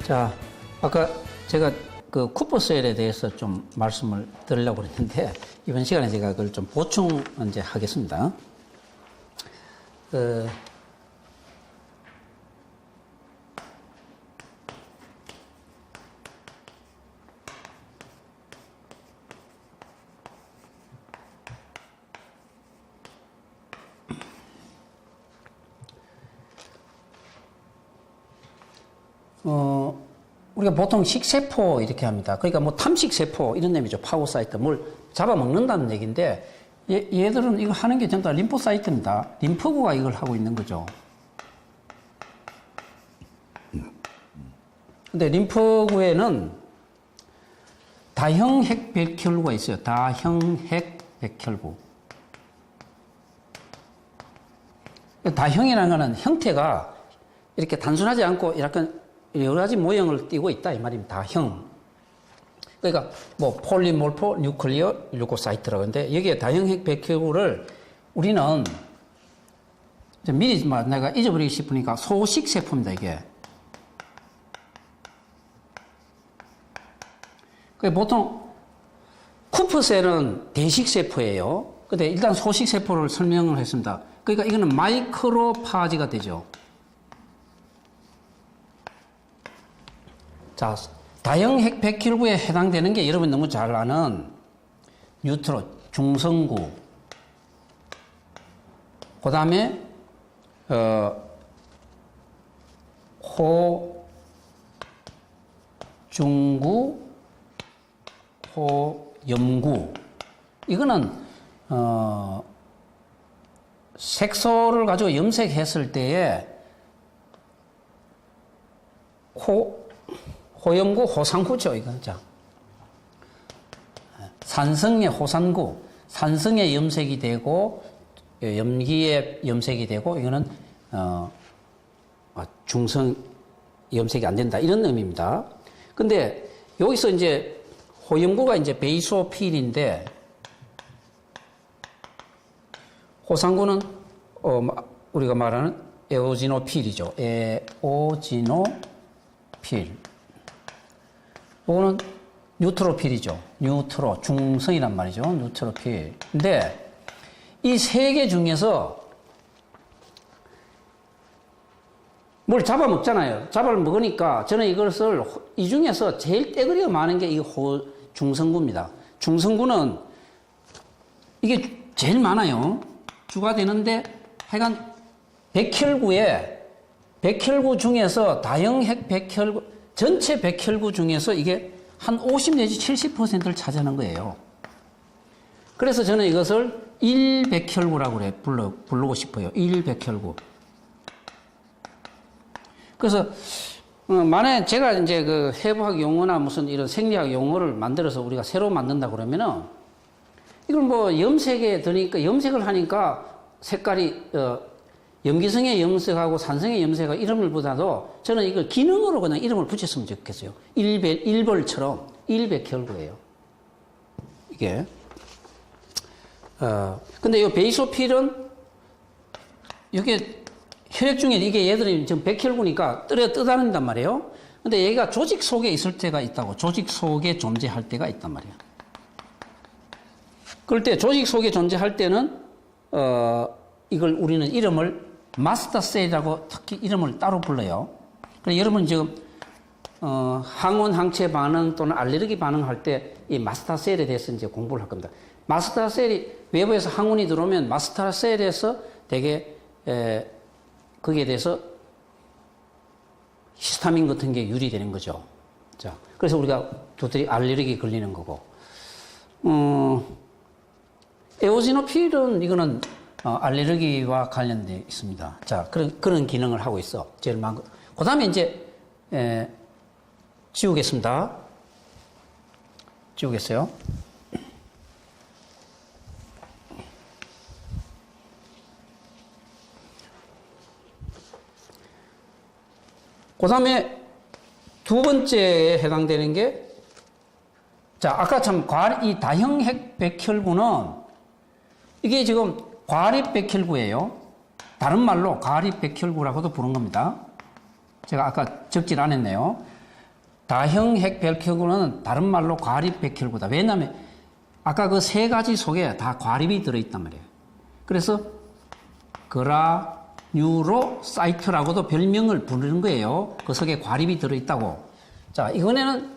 자, 아까 제가 그 쿠퍼셀에 대해서 좀 말씀을 드리려고 그랬는데, 이번 시간에 제가 그걸 좀 보충 이제 하겠습니다. 우리가 보통 식세포 이렇게 합니다. 그러니까 뭐 탐식세포 이런 의미죠. 파고사이트. 뭘 잡아먹는다는 얘기인데, 얘들은 이거 하는 게 전부 다 림포사이트입니다. 림프구가 이걸 하고 있는 거죠. 근데 림프구에는 다형핵 백혈구가 있어요. 다형핵 백혈구. 다형이라는 거는 형태가 이렇게 단순하지 않고 약간 여러 가지 모형을 띠고 있다 이 말입니다. 다형. 그러니까 뭐 폴리몰포 뉴클리어 류코사이트라고 하는데, 여기에 다형핵 백혈구를 우리는 미리 내가 잊어버리기 싶으니까 소식 세포입니다. 이게. 보통 쿠퍼셀은 대식 세포예요. 근데 일단 소식 세포를 설명을 했습니다. 그러니까 이거는 마이크로파지가 되죠. 자, 다형핵 백혈구에 해당되는 게 여러분 너무 잘 아는 뉴트로, 중성구, 그 다음에 호, 중구, 호, 염구. 이거는 색소를 가지고 염색했을 때에 호염구, 호상구죠, 이거. 자. 산성의 호산구, 산성의 염색이 되고, 염기의 염색이 되고, 이거는, 중성 염색이 안 된다. 이런 의미입니다. 근데, 여기서 이제, 호염구가 이제 베이소필인데, 호상구는, 우리가 말하는 에오지노필이죠. 에오지노필. 이거는 뉴트로필이죠. 뉴트로, 중성이란 말이죠. 뉴트로필. 근데 이 세 개 중에서 뭘 잡아먹잖아요. 잡아먹으니까 저는 이것을 이 중에서 제일 떼거리가 많은 게 이 중성구입니다. 중성구는 이게 제일 많아요. 주가 되는데 하여간 백혈구 중에서 다형핵 백혈구, 전체 백혈구 중에서 이게 한 50 내지 70%를 차지하는 거예요. 그래서 저는 이것을 1백혈구라고 그래 부르고 싶어요. 1백혈구. 그래서 만약에 제가 이제 그 해부학 용어나 무슨 이런 생리학 용어를 만들어서 우리가 새로 만든다 그러면은, 이걸 뭐 염색에 드니까, 염색을 하니까 색깔이 염기성의 염색하고 산성의 염색하고 이름을 보다도 저는 이걸 기능으로 그냥 이름을 붙였으면 좋겠어요. 일벌처럼 1백혈구예요. 이게. 근데 이 베이소필은 이게 혈액 중에 이게 얘들이 지금 백혈구니까 떠다닌단 말이에요. 근데 얘가 조직 속에 있을 때가 있다고. 조직 속에 존재할 때가 있단 말이에요. 그럴 때 조직 속에 존재할 때는 이걸 우리는 이름을 마스터셀이라고 특히 이름을 따로 불러요. 그래서 여러분 지금 항원 항체 반응 또는 알레르기 반응할 때 이 마스터셀에 대해서 이제 공부를 할 겁니다. 마스터셀이 외부에서 항원이 들어오면 마스터셀에서 되게 거기에 대해서 히스타민 같은 게 유리되는 거죠. 자, 그래서 우리가 도들이 알레르기 걸리는 거고. 에오지노필은 이거는 알레르기와 관련되어 있습니다. 자, 그런 기능을 하고 있어. 제일 많은 거. 그 다음에 이제, 지우겠습니다. 지우겠어요. 그 다음에 두 번째에 해당되는 게, 자, 아까 참, 이 다형핵 백혈구는 이게 지금 과립백혈구예요. 다른 말로 과립백혈구라고도 부르는 겁니다. 제가 아까 적질 안 했네요. 다형 핵백혈구는 다른 말로 과립백혈구다. 왜냐하면 아까 그 세 가지 속에 다 과립이 들어있단 말이에요. 그래서 그라뉴로사이트라고도 별명을 부르는 거예요. 그 속에 과립이 들어있다고. 자, 이번에는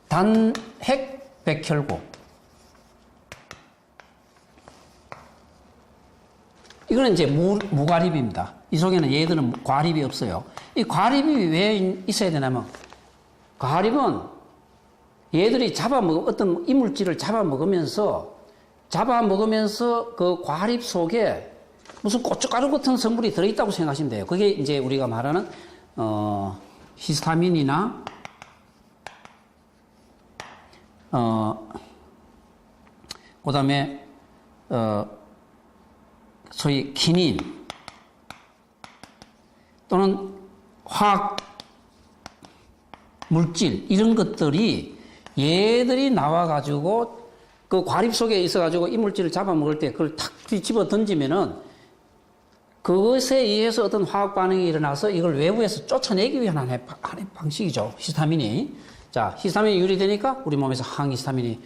단핵백혈구. 이거는 이제 무과립입니다. 이 속에는 얘들은 과립이 없어요. 이 과립이 왜 있어야 되냐면, 과립은 얘들이 어떤 이물질을 잡아먹으면서 그 과립 속에 무슨 고춧가루 같은 성분이 들어있다고 생각하시면 돼요. 그게 이제 우리가 말하는, 히스타민이나, 그 다음에, 소위 키닌, 또는 화학 물질, 이런 것들이 얘들이 나와가지고 그 과립 속에 있어가지고 이물질을 잡아먹을 때 그걸 탁 집어 던지면은 그것에 의해서 어떤 화학 반응이 일어나서 이걸 외부에서 쫓아내기 위한 하나의 방식이죠. 히스타민이. 자, 히스타민이 유리되니까 우리 몸에서 항히스타민이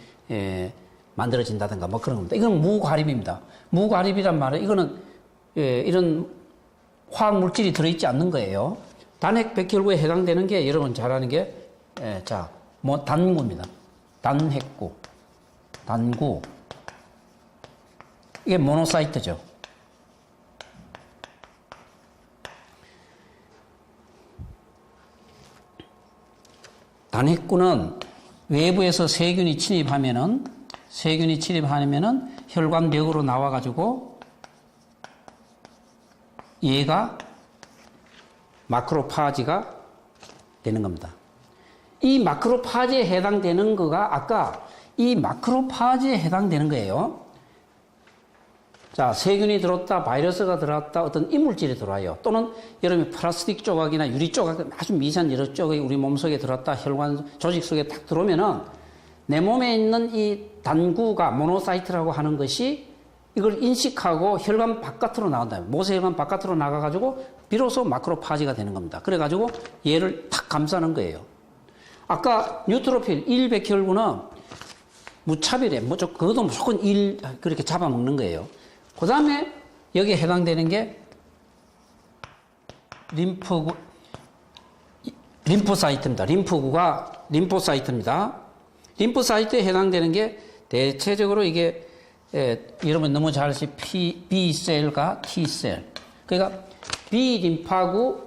만들어진다든가 뭐 그런 겁니다. 이건 무과립입니다. 무과립이란 말은 이거는 이런 화학 물질이 들어있지 않는 거예요. 단핵백혈구에 해당되는 게 여러분 잘 아는 게 단구입니다. 단핵구, 단구. 이게 모노사이트죠. 단핵구는 외부에서 세균이 침입하면은 혈관벽으로 나와가지고 얘가 마크로파지가 되는 겁니다. 이 마크로파지에 해당되는 거가 아까 이 마크로파지에 해당되는 거예요. 자, 세균이 들어왔다, 바이러스가 들어왔다, 어떤 이물질이 들어와요. 또는 여러분이 플라스틱 조각이나 유리 조각, 아주 미세한 여러 조각이 우리 몸속에 들어왔다, 혈관 조직 속에 딱 들어오면은 내 몸에 있는 이 단구가 모노사이트라고 하는 것이 이걸 인식하고 혈관 바깥으로 나간다. 모세혈관 바깥으로 나가가지고 비로소 마크로파지가 되는 겁니다. 그래가지고 얘를 탁 감싸는 거예요. 아까 뉴트로필 1백혈구는 무차별해. 그것도 무조건 그렇게 잡아먹는 거예요. 그 다음에 여기에 해당되는 게 림포사이트입니다. 림포사이트입니다. 림포사이트에 해당되는 게 대체적으로 이게 여러분 너무 잘 아시는 B셀과 T셀. 그러니까 B 림파구,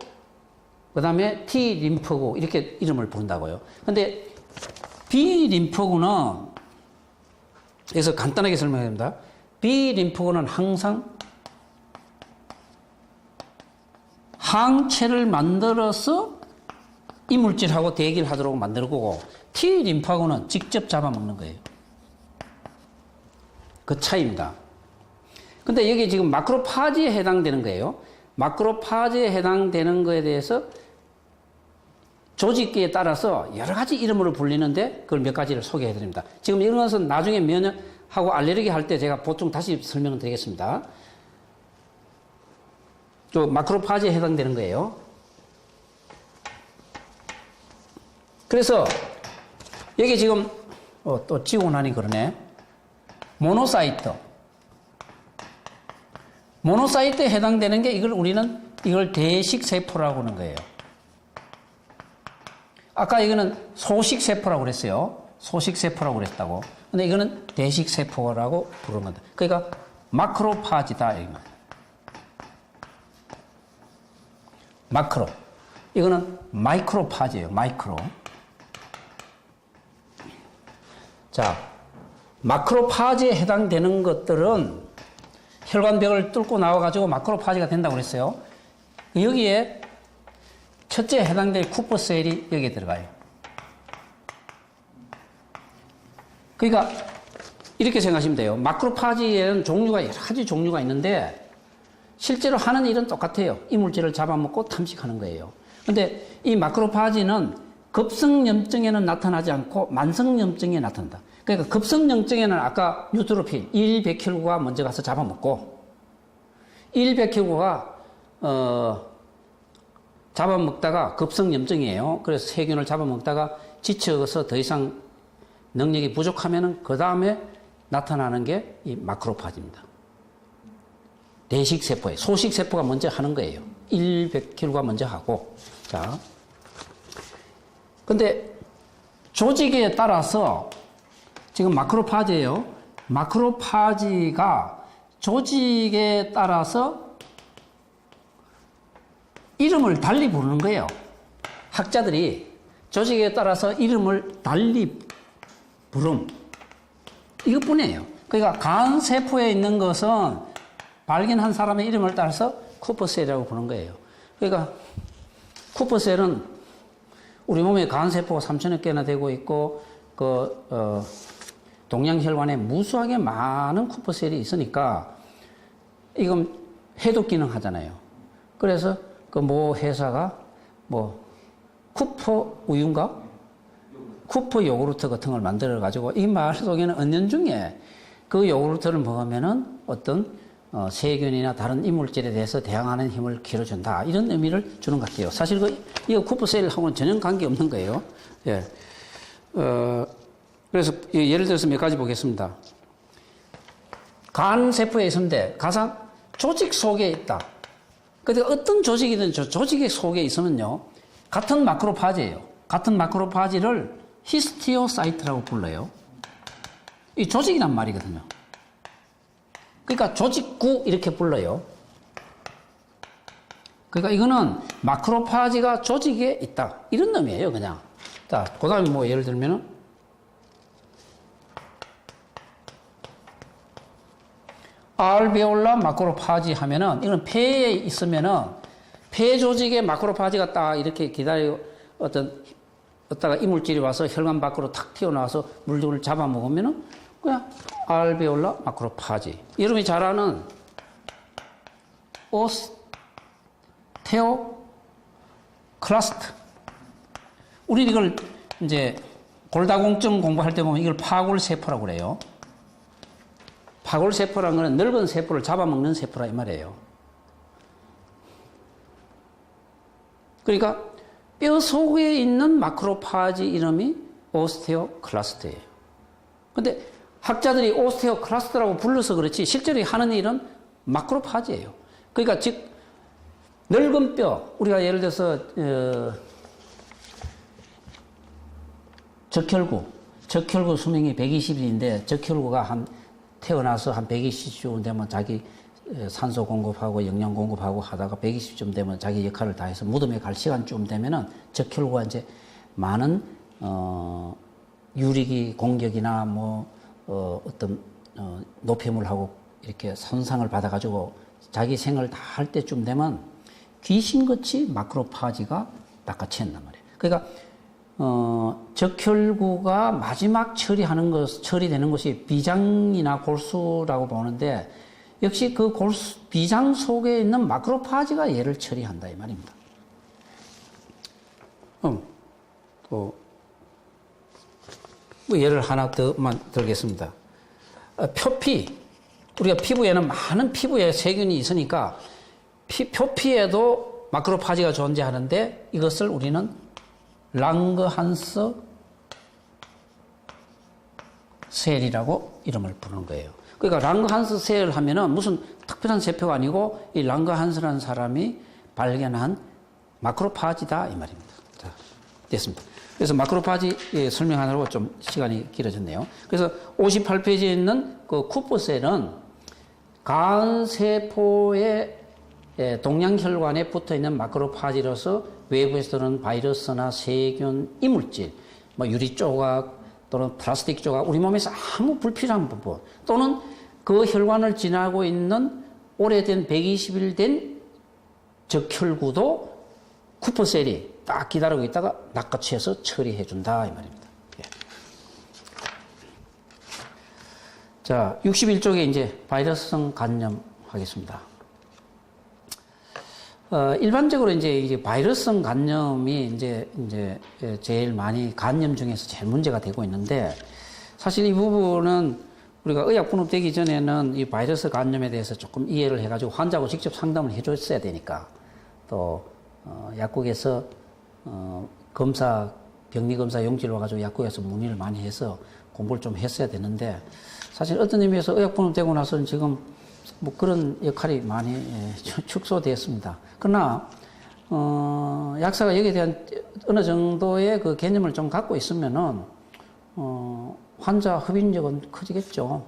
그 다음에 T 림프구, 이렇게 이름을 부른다고요. 근데 B 림프구는, 그래서 간단하게 설명합니다. B 림프구는 항상 항체를 만들어서 이물질하고 대기를 하도록 만들 거고, T 림프구는 직접 잡아먹는 거예요. 그 차이입니다. 근데 여기 지금 마크로파지에 해당되는 거예요. 마크로파지에 해당되는 거에 대해서 조직기에 따라서 여러 가지 이름으로 불리는데 그걸 몇 가지를 소개해 드립니다. 지금 이런 것은 나중에 면역하고 알레르기 할 때 제가 보충 다시 설명을 드리겠습니다. 또 마크로파지에 해당되는 거예요. 그래서 여기 지금 또 지우고 나니 그러네. 모노사이트에 해당되는 게 이걸 대식세포라고 하는 거예요. 아까 이거는 소식세포라고 그랬어요. 소식세포라고 그랬다고. 근데 이거는 대식세포라고 부르는 겁니다. 그러니까 마크로파지다. 마크로. 이거는 마이크로파지예요. 마이크로. 자, 마크로파지에 해당되는 것들은 혈관벽을 뚫고 나와가지고 마크로파지가 된다고 그랬어요. 여기에 첫째 해당될 쿠퍼셀이 여기에 들어가요. 그러니까 이렇게 생각하시면 돼요. 마크로파지에는 종류가 여러 가지 종류가 있는데 실제로 하는 일은 똑같아요. 이물질을 잡아먹고 탐식하는 거예요. 근데 이 마크로파지는 급성염증에는 나타나지 않고 만성염증에 나타난다. 그러니까 급성염증에는 아까 뉴트로필 1백혈구가 먼저 가서 잡아먹고 1백혈구가 잡아먹다가 급성염증이에요. 그래서 세균을 잡아먹다가 지쳐서 더 이상 능력이 부족하면은 그 다음에 나타나는 게 이 마크로파지입니다. 대식세포에 소식세포가 먼저 하는 거예요. 100kg가 먼저 하고. 자, 근데 조직에 따라서 지금 마크로파지예요. 마크로파지가 조직에 따라서 이름을 달리 부르는 거예요. 학자들이 조직에 따라서 이름을 달리 부름. 이것뿐이에요. 그러니까 간세포에 있는 것은 발견한 사람의 이름을 따라서 쿠퍼셀이라고 부르는 거예요. 그러니까 쿠퍼셀은 우리 몸에 간세포가 3천여 개나 되고 있고 동양혈관에 무수하게 많은 쿠퍼셀이 있으니까 이건 해독 기능 하잖아요. 그래서 그 모 회사가 뭐 쿠퍼 우유인가? 쿠퍼 요구르트 같은 걸 만들어 가지고 이 말 속에는 은연중에 그 요구르트를 먹으면은 어떤 세균이나 다른 이물질에 대해서 대항하는 힘을 길어준다. 이런 의미를 주는 것 같아요. 사실 이거 쿠퍼셀하고는 전혀 관계 없는 거예요. 예. 그래서 예를 들어서 몇 가지 보겠습니다. 간세포에 있는데 가장 조직 속에 있다. 근데 어떤 조직이든 조직의 속에 있으면요. 같은 마크로파지예요. 같은 마크로파지를 히스티오사이트라고 불러요. 이 조직이란 말이거든요. 그러니까 조직구 이렇게 불러요. 그러니까 이거는 마크로파지가 조직에 있다. 이런 의미예요, 그냥. 자, 그 다음에 뭐 예를 들면은 알베올라 마크로파지 하면은 이건 폐에 있으면은 폐 조직에 마크로파지가 딱 이렇게 기다려 어디다가 이물질이 와서 혈관 밖으로 탁 튀어나와서 물질을 잡아먹으면은 그냥 알베올라 마크로파지. 여러분이 잘 아는 오스테오클라스트. 우리 이걸 이제 골다공증 공부할 때 보면 이걸 파골세포라고 그래요. 파골세포라는 것은 넓은 세포를 잡아먹는 세포라 이 말이에요. 그러니까 뼈 속에 있는 마크로파지 이름이 오스테오클라스트예요. 근데 학자들이 오스테오클라스트라고 불러서 그렇지 실제로 하는 일은 마크로파지예요. 그러니까 즉 넓은 뼈, 우리가 예를 들어서 적혈구 수명이 120일인데 적혈구가 태어나서 한 120쯤 되면 자기 산소 공급하고 영양 공급하고 하다가 120쯤 되면 자기 역할을 다해서 무덤에 갈 시간쯤 되면은 적혈구가 이제 많은 유리기 공격이나 어떤 노폐물하고 이렇게 손상을 받아가지고 자기 생을 다 할 때쯤 되면 귀신같이 마크로파지가 낚아챈단 말이에요. 그러니까 적혈구가 마지막 처리되는 것이 비장이나 골수라고 보는데 역시 그 비장 속에 있는 마크로파지가 얘를 처리한다 이 말입니다. 뭐 예를 하나 더만 들겠습니다. 표피. 우리가 피부에는 많은 피부에 세균이 있으니까 표피에도 마크로파지가 존재하는데 이것을 우리는 랑그한스 셀이라고 이름을 부르는 거예요. 그러니까 랑그한스 셀 하면은 무슨 특별한 세포가 아니고 이 랑그한스라는 사람이 발견한 마크로파지다 이 말입니다. 자, 됐습니다. 그래서 마크로파지 설명하느라고 좀 시간이 길어졌네요. 그래서 58페이지에 있는 그 쿠퍼셀은 간세포의 동양혈관에 붙어 있는 마크로파지로서 외부에서 들어오는 바이러스나 세균, 이물질, 유리 조각 또는 플라스틱 조각, 우리 몸에서 아무 불필요한 부분 또는 그 혈관을 지나고 있는 오래된 120일 된 적혈구도 쿠퍼셀이 딱 기다리고 있다가 낚아채서 처리해준다 이 말입니다. 예. 자, 61쪽에 이제 바이러스성 감염 하겠습니다. 일반적으로 이제 바이러스성 감염이 이제 제일 많이 감염 중에서 제일 문제가 되고 있는데 사실 이 부분은 우리가 의학 분업되기 전에는 이 바이러스 감염에 대해서 조금 이해를 해가지고 환자하고 직접 상담을 해줬어야 되니까 또 약국에서 병리검사 용지를 와가지고 약국에서 문의를 많이 해서 공부를 좀 했어야 되는데, 사실 어떤 의미에서 의약품을 되고 나서는 지금 뭐 그런 역할이 많이 축소되었습니다. 그러나 약사가 여기에 대한 어느 정도의 그 개념을 좀 갖고 있으면은 환자 흡인력은 커지겠죠.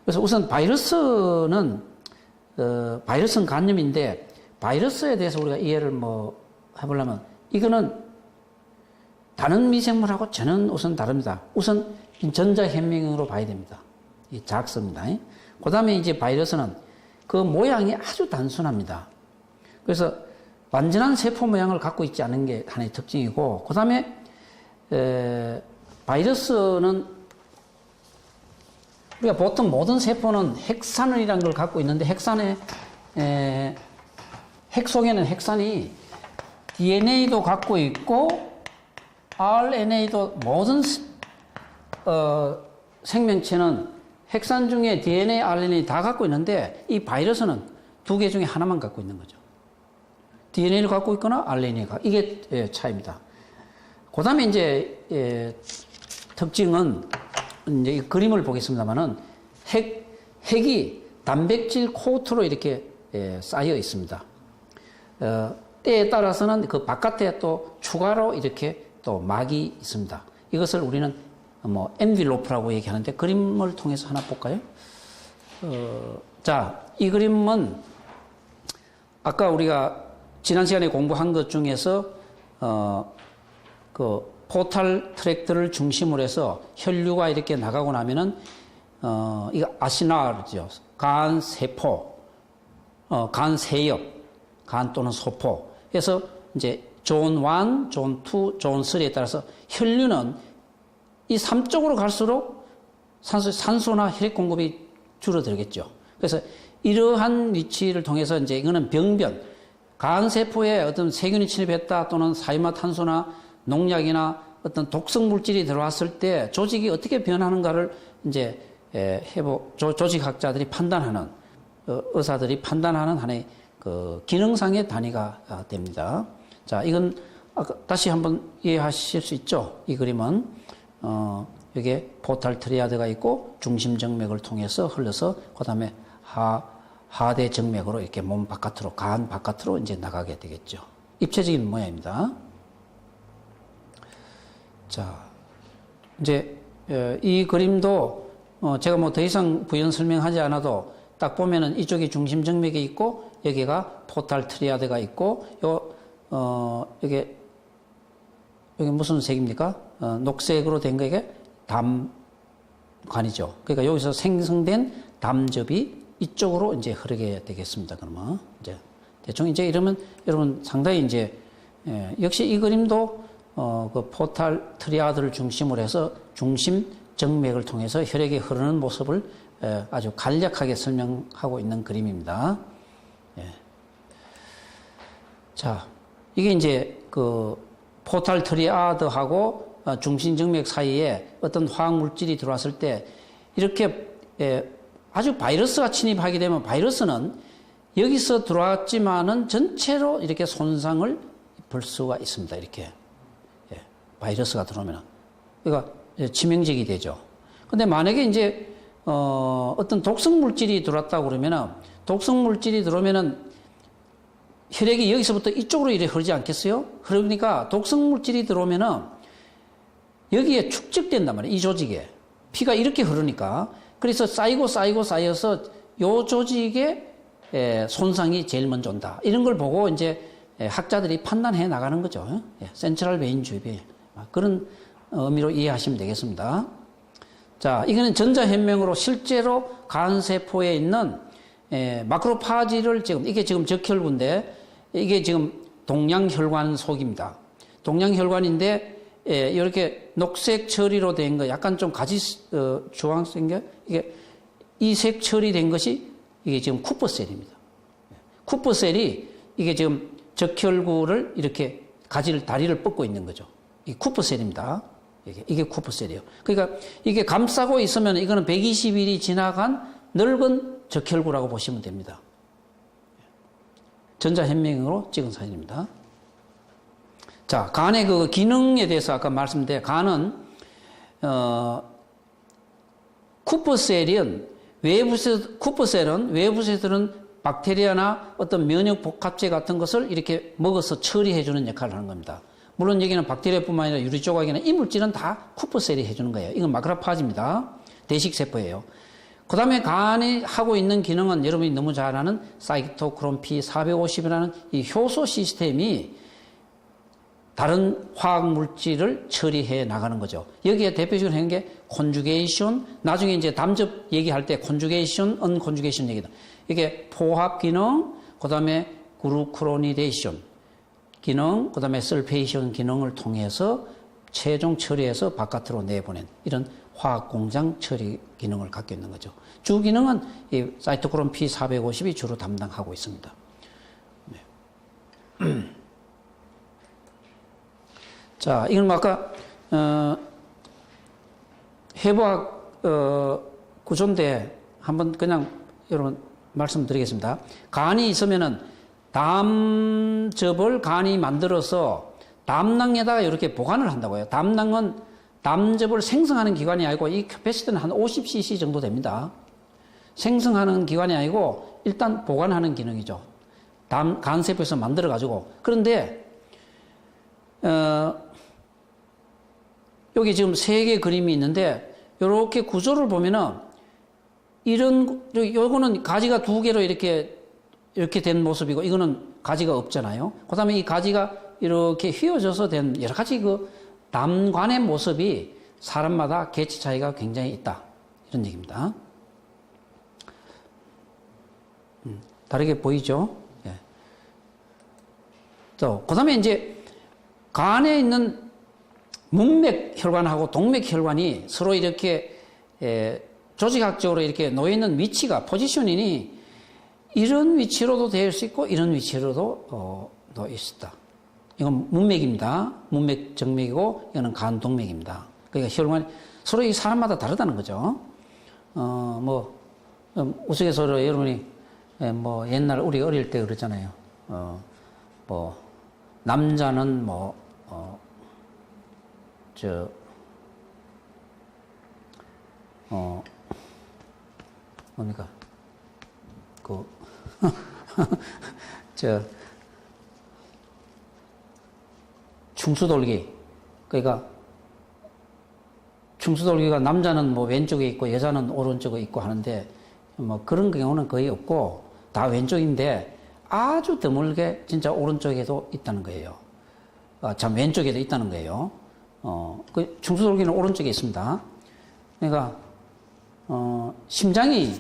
그래서 우선 바이러스는 간염인데, 바이러스에 대해서 우리가 이해를 뭐 해보려면, 이거는 다른 미생물하고 전혀 우선 다릅니다. 우선 전자현미경으로 봐야 됩니다. 이 작습니다. 그 다음에 이제 바이러스는 그 모양이 아주 단순합니다. 그래서 완전한 세포 모양을 갖고 있지 않은 게 하나의 특징이고, 그 다음에 바이러스는 우리가 보통 모든 세포는 핵산이라는 걸 갖고 있는데, 핵 속에는 핵산이 DNA도 갖고 있고 RNA도, 모든 생명체는 핵산 중에 DNA, RNA 다 갖고 있는데, 이 바이러스는 두 개 중에 하나만 갖고 있는 거죠. DNA를 갖고 있거나 RNA가, 이게 차이입니다. 그 다음에 이제 특징은, 이제 이 그림을 보겠습니다만은, 핵이 단백질 코트로 이렇게 쌓여 있습니다. 때에 따라서는 그 바깥에 또 추가로 이렇게 또 막이 있습니다. 이것을 우리는 뭐 엔빌로프라고 얘기하는데, 그림을 통해서 하나 볼까요? 자, 이 그림은 아까 우리가 지난 시간에 공부한 것 중에서 그 포탈 트랙트를 중심으로 해서 혈류가 이렇게 나가고 나면은 이거 아시나르죠. 간 세포, 간 세엽, 간 또는 소포. 그래서 이제 존 1, 존 2, 존 3에 따라서 혈류는 이 3쪽으로 갈수록 산소나 혈액 공급이 줄어들겠죠. 그래서 이러한 위치를 통해서 이제 이거는 병변, 간세포에 어떤 세균이 침입했다 또는 사이마탄소나 농약이나 어떤 독성 물질이 들어왔을 때 조직이 어떻게 변하는가를 이제 조직학자들이 판단하는, 의사들이 판단하는 하나의 그 기능상의 단위가 됩니다. 자, 이건 다시 한번 이해하실 수 있죠? 이 그림은 여기에 포탈 트리아드가 있고 중심 정맥을 통해서 흘러서 그 다음에 하대 정맥으로 이렇게 몸 바깥으로, 간 바깥으로 이제 나가게 되겠죠. 입체적인 모양입니다. 자, 이제 이 그림도 제가 뭐 더 이상 부연 설명하지 않아도 딱 보면은 이쪽이 중심 정맥이 있고 여기가 포탈 트리아드가 있고 여기 무슨 색입니까? 녹색으로 된 거 이게 담관이죠. 그러니까 여기서 생성된 담즙이 이쪽으로 이제 흐르게 되겠습니다. 그러면 이제 대충 이제 이러면 여러분 상당히 이제 역시 이 그림도 그 포탈 트리아드를 중심으로 해서 중심 정맥을 통해서 혈액이 흐르는 모습을 아주 간략하게 설명하고 있는 그림입니다. 자, 이게 이제 그 포탈 트리아드하고 중심 정맥 사이에 어떤 화학 물질이 들어왔을 때 이렇게 아주 바이러스가 침입하게 되면 바이러스는 여기서 들어왔지만은 전체로 이렇게 손상을 볼 수가 있습니다. 이렇게 바이러스가 들어오면 그러니까 치명적이 되죠. 근데 만약에 이제 어떤 독성 물질이 들어왔다고 그러면은 독성 물질이 들어오면은 혈액이 여기서부터 이쪽으로 이렇게 흐르지 않겠어요? 그러니까 독성 물질이 들어오면은 여기에 축적된단 말이에요. 이 조직에 피가 이렇게 흐르니까 그래서 쌓여서 요 조직에 손상이 제일 먼저 온다. 이런 걸 보고 이제 학자들이 판단해 나가는 거죠. 센트럴 베인 주입이 그런 의미로 이해하시면 되겠습니다. 자, 이거는 전자현명으로 실제로 간세포에 있는 마크로파지를 이게 지금 적혈구인데 이게 지금 동양혈관 속입니다. 동양혈관인데 이렇게 녹색 처리로 된 거, 약간 좀 주황색인가? 이게 이색 처리된 것이 이게 지금 쿠퍼셀입니다. 쿠퍼셀이 이게 지금 적혈구를 이렇게 다리를 뻗고 있는 거죠. 이 쿠퍼셀입니다. 이게 쿠퍼셀이에요. 그러니까 이게 감싸고 있으면 이거는 120일이 지나간 늙은 적혈구라고 보시면 됩니다. 전자현미경으로 찍은 사진입니다. 자, 간의 그 기능에 대해서 아까 말씀드린 간은 쿠퍼셀은 외부세에 들은 박테리아나 어떤 면역 복합체 같은 것을 이렇게 먹어서 처리해주는 역할을 하는 겁니다. 물론 여기는 박테리아뿐만 아니라 유리 조각이나 이물질은 다 쿠퍼셀이 해주는 거예요. 이건 마크로파지입니다. 대식세포예요. 그 다음에 간이 하고 있는 기능은 여러분이 너무 잘 아는 사이토크롬 P450이라는 이 효소 시스템이 다른 화학 물질을 처리해 나가는 거죠. 여기에 대표적으로 하는 게 콘주게이션, 나중에 이제 담접 얘기할 때 콘주게이션, 언콘주게이션 얘기다. 이게 포합 기능, 그 다음에 그루크로니데이션 기능, 그 다음에 설페이션 기능을 통해서 최종 처리해서 바깥으로 내보낸 이런 화학 공장 처리 기능을 갖고 있는 거죠. 주 기능은 이 사이토크롬 P450이 주로 담당하고 있습니다. 네. 자, 이건 아까 해부학 구조인데 한번 그냥 여러분 말씀드리겠습니다. 간이 있으면은 담즙을 간이 만들어서 담낭에다가 이렇게 보관을 한다고요. 담낭은 담즙을 생성하는 기관이 아니고 이 캐패시티는 한 50cc 정도 됩니다. 생성하는 기관이 아니고 일단 보관하는 기능이죠. 간세포에서 만들어 가지고. 그런데 여기 지금 3개 그림이 있는데 이렇게 구조를 보면은 요거는 가지가 2개로 이렇게 된 모습이고 이거는 가지가 없잖아요. 그 다음에 이 가지가 이렇게 휘어져서 된 여러 가지 그 담관의 모습이 사람마다 개체 차이가 굉장히 있다. 이런 얘기입니다. 다르게 보이죠? 예. 또, 그 다음에 이제 간에 있는 문맥혈관하고 동맥혈관이 서로 이렇게 조직학적으로 이렇게 놓여있는 위치가 포지셔닝이 이런 위치로도 될 수 있고 이런 위치로도 놓여 있다. 이건 문맥입니다. 문맥 정맥이고 이거는 간 동맥입니다. 그러니까 혈관이 서로 이 사람마다 다르다는 거죠. 우스갯소리로 여러분이 옛날 우리 어릴 때 그랬잖아요. 남자는 뭡니까? 충수돌기. 그러니까, 충수돌기가 남자는 왼쪽에 있고 여자는 오른쪽에 있고 하는데, 그런 경우는 거의 없고, 다 왼쪽인데, 아주 드물게 진짜 오른쪽에도 있다는 거예요. 왼쪽에도 있다는 거예요. 그 충수돌기는 오른쪽에 있습니다. 그러니까, 심장이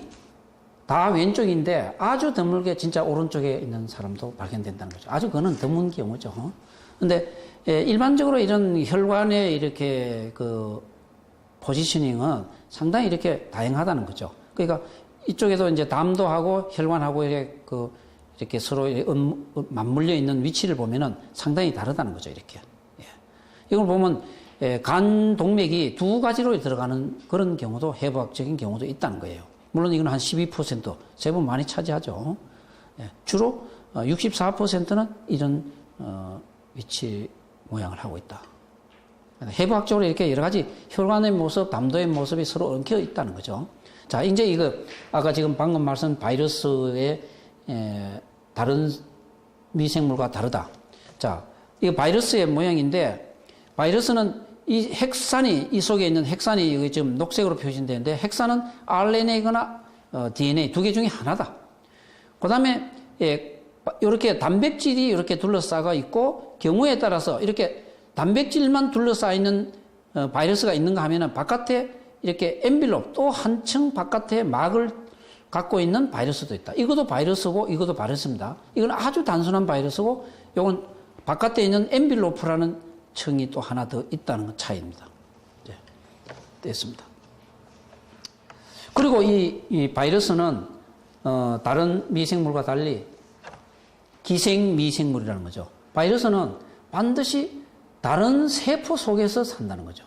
다 왼쪽인데 아주 드물게 진짜 오른쪽에 있는 사람도 발견된다는 거죠. 아주 그거는 드문 경우죠. 근데 일반적으로 이런 혈관의 이렇게 그 포지셔닝은 상당히 이렇게 다양하다는 거죠. 그러니까 이쪽에도 이제 담도 하고 혈관하고 이렇게 서로 맞물려 있는 위치를 보면은 상당히 다르다는 거죠. 이렇게. 이걸 보면 간 동맥이 2가지로 들어가는 그런 경우도 해부학적인 경우도 있다는 거예요. 물론 이건 한 12%, 제법 많이 차지하죠. 주로 64%는 이런 위치 모양을 하고 있다. 해부학적으로 이렇게 여러 가지 혈관의 모습, 담도의 모습이 서로 엉켜 있다는 거죠. 자, 이제 이거 아까 지금 방금 말씀 바이러스의 다른 미생물과 다르다. 자, 이거 바이러스의 모양인데 바이러스는 이 핵산이, 이 속에 있는 핵산이 여기 지금 녹색으로 표시되는데 핵산은 RNA거나 DNA 2개 중에 하나다. 그 다음에 이렇게 단백질이 이렇게 둘러싸가 있고 경우에 따라서 이렇게 단백질만 둘러싸 있는 바이러스가 있는가 하면은 바깥에 이렇게 엔빌롭 또 한층 바깥에 막을 갖고 있는 바이러스도 있다. 이것도 바이러스고 이것도 바이러스입니다. 이건 아주 단순한 바이러스고 이건 바깥에 있는 엔빌로프라는 층이 또 하나 더 있다는 차이입니다. 네, 됐습니다. 그리고 이 바이러스는 다른 미생물과 달리 기생 미생물이라는 거죠. 바이러스는 반드시 다른 세포 속에서 산다는 거죠.